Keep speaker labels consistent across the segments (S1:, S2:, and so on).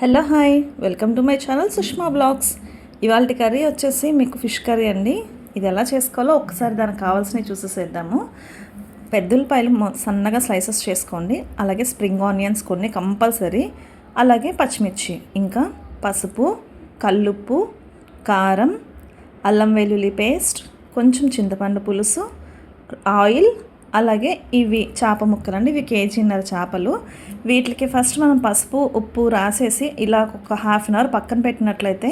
S1: Hello hi welcome to my channel Sushma blogs. ఇవాళ curry వచ్చేసి మీకు ఫిష్ కర్రీ అండి. ఇది ఎలా చేసుకోవాలో ఒక్కసారి దానికి కావాల్సినవి చూసేసేద్దాము. పెద్దలపాయలు సన్నగా స్లైసెస్ చేసుకోండి. అలాగే స్ప్రింగ్ ఆనియన్స్ కొన్ని కంపల్సరీ, అలాగే పచ్చిమిర్చి, ఇంకా పసుపు, కల్లుప్పు, కారం, అల్లం వెల్లుల్లి పేస్ట్, కొంచెం చింతపండు పులుసు, ఆయిల్, అలాగే ఇవి చేప ముక్కలండి. ఇవి కేజీన్నర చేపలు. వీటికి ఫస్ట్ మనం పసుపు ఉప్పు రాసేసి ఇలా ఒక హాఫ్ అన్ అవర్ పక్కన పెట్టినట్లయితే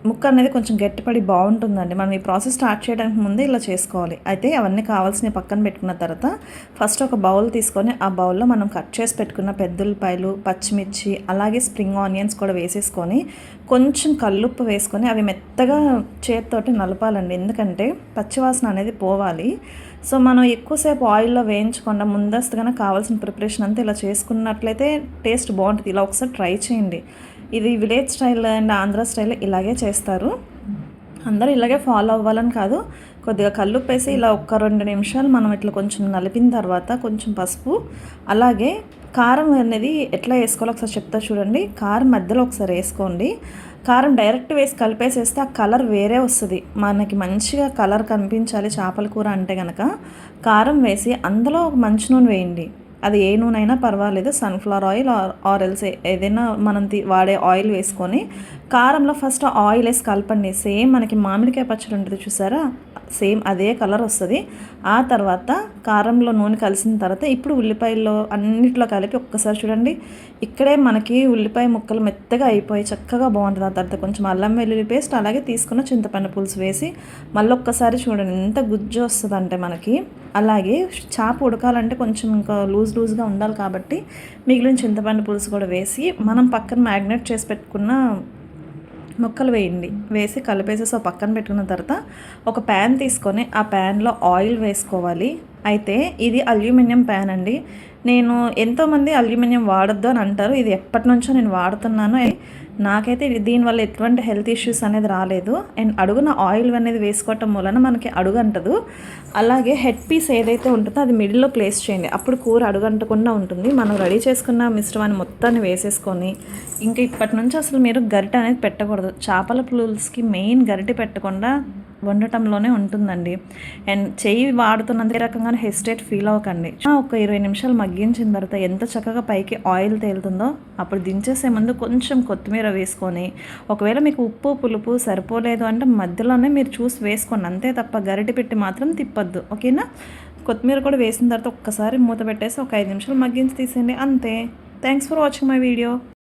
S1: ముక్క అనేది కొంచెం గట్టిపడి బాగుంటుందండి. మనం ఈ ప్రాసెస్ స్టార్ట్ చేయడానికి ముందే ఇలా చేసుకోవాలి. అయితే అవన్నీ కావాల్సినవి పక్కన పెట్టుకున్న తర్వాత ఫస్ట్ ఒక బౌల్ తీసుకొని ఆ బౌల్లో మనం కట్ చేసి పెట్టుకున్న పెద్దలపాయలు, పచ్చిమిర్చి, అలాగే స్ప్రింగ్ ఆనియన్స్ కూడా వేసేసుకొని కొంచెం కల్లుప్పు వేసుకొని అవి మెత్తగా చేతితోటి నలపాలండి. ఎందుకంటే పచ్చివాసన అనేది పోవాలి. సో మనం ఎక్కువసేపు ఆయిల్లో వేయించకుండా ముందస్తుగానే కావాల్సిన ప్రిపరేషన్ అంతా ఇలా చేసుకున్నట్లయితే టేస్ట్ బాగుంటుంది. ఇలా ఒకసారి ట్రై చేయండి. ఇది village style and Andhra style ఇలాగే చేస్తారు. అందరూ ఇలాగే ఫాలో అవ్వాలని కాదు. కొద్దిగా కల్లుప్పు వేసి ఇలా ఒక 2 నిమిషాలు మనం ఇట్లా కొంచెం నలిపిన తర్వాత కొంచెం పసుపు, అలాగే కారం అనేది ఎట్లా వేసుకోవాలో ఒకసారి చెప్తా చూడండి. కారం మధ్యలో ఒకసారి వేసుకోండి. కారం డైరెక్ట్ వేసి కలిపేసేస్తే ఆ కలర్ వేరే వస్తుంది. మనకి మంచిగా కలర్ కనిపించాలి చేపల కూర అంటే కనుక కారం వేసి అందులో ఒక మంచి నూనె వేయండి. అది ఏ నూనె అయినా పర్వాలేదు, సన్ఫ్లవర్ ఆయిల్ ఆర్ ఎల్స్ ఏదైనా మనం వాడే ఆయిల్ వేసుకొని కారంలో ఫస్ట్ ఆయిల్ వేసి కలపండి. సేమ్ మనకి మామిడికాయ పచ్చడి ఉంటుంది చూసారా, సేమ్ అదే కలర్ వస్తుంది. ఆ తర్వాత కారంలో నూనె కలిసిన తర్వాత ఇప్పుడు ఉల్లిపాయల్లో అన్నిట్లో కలిపి ఒక్కసారి చూడండి. ఇక్కడే మనకి ఉల్లిపాయ ముక్కలు మెత్తగా అయిపోయి చక్కగా బాగుంటుంది. ఆ తర్వాత కొంచెం అల్లం వెల్లుల్లి పేస్ట్, అలాగే తీసుకున్న చింతపండు పులుసు వేసి మళ్ళీ ఒక్కసారి చూడండి ఎంత గుజ్జు వస్తుందంటే మనకి. అలాగే చేప ఉడకాలంటే కొంచెం ఇంకా లూజ్గా ఉండాలి కాబట్టి మిగిలిన చింతపండు పులుసు కూడా వేసి మనం పక్కన మ్యాగ్నేట్ చేసి పెట్టుకున్న ముక్కలు వేయండి. వేసి కలిపేసేసి పక్కన పెట్టుకున్న తర్వాత ఒక ప్యాన్ తీసుకొని ఆ ప్యాన్లో ఆయిల్ వేసుకోవాలి. అయితే ఇది అల్యూమినియం ప్యాన్ అండి. నేను ఎంతోమంది అల్యూమినియం వాడొద్దు అని అంటారు. ఇది ఎప్పటి నుంచో నేను వాడుతున్నాను. నాకైతే దీనివల్ల ఎటువంటి హెల్త్ ఇష్యూస్ అనేది రాలేదు. అండ్ అడుగున ఆయిల్ అనేది వేసుకోవటం వలన మనకి అడుగంటదు. అలాగే హెడ్ పీస్ ఏదైతే ఉంటుందో అది మిడిల్లో ప్లేస్ చేయండి. అప్పుడు కూర అడుగంటకుండా ఉంటుంది. మనం రెడీ చేసుకున్న మిశ్రమాన్ని మొత్తాన్ని వేసేసుకొని ఇంకా ఇప్పటి నుంచి అసలు మీరు గరిటె అనేది పెట్టకూడదు. చేపల పులుసుకి మెయిన్ గరిటె పెట్టకుండా వండటంలోనే ఉంటుందండి. అండ్ చెయ్యి వాడుతున్నంత రకంగానే హెసిటేట్ ఫీల్ అవ్వకండి. ఒక 20 నిమిషాలు మగ్గించిన తర్వాత ఎంత చక్కగా పైకి ఆయిల్ తేలుతుందో అప్పుడు దించేసే ముందు కొంచెం కొత్తిమీర వేసుకొని, ఒకవేళ మీకు ఉప్పు పులుపు సరిపోలేదు అంటే మధ్యలోనే మీరు చూసి వేసుకోండి. అంతే తప్ప గరిటె పెట్టి మాత్రం తిప్పొద్దు. ఓకేనా? కొత్తిమీర కూడా వేసిన తర్వాత ఒక్కసారి మూత పెట్టేసి ఒక 5 నిమిషాలు మగ్గించి తీసేయండి. అంతే. Thanks for watching my video.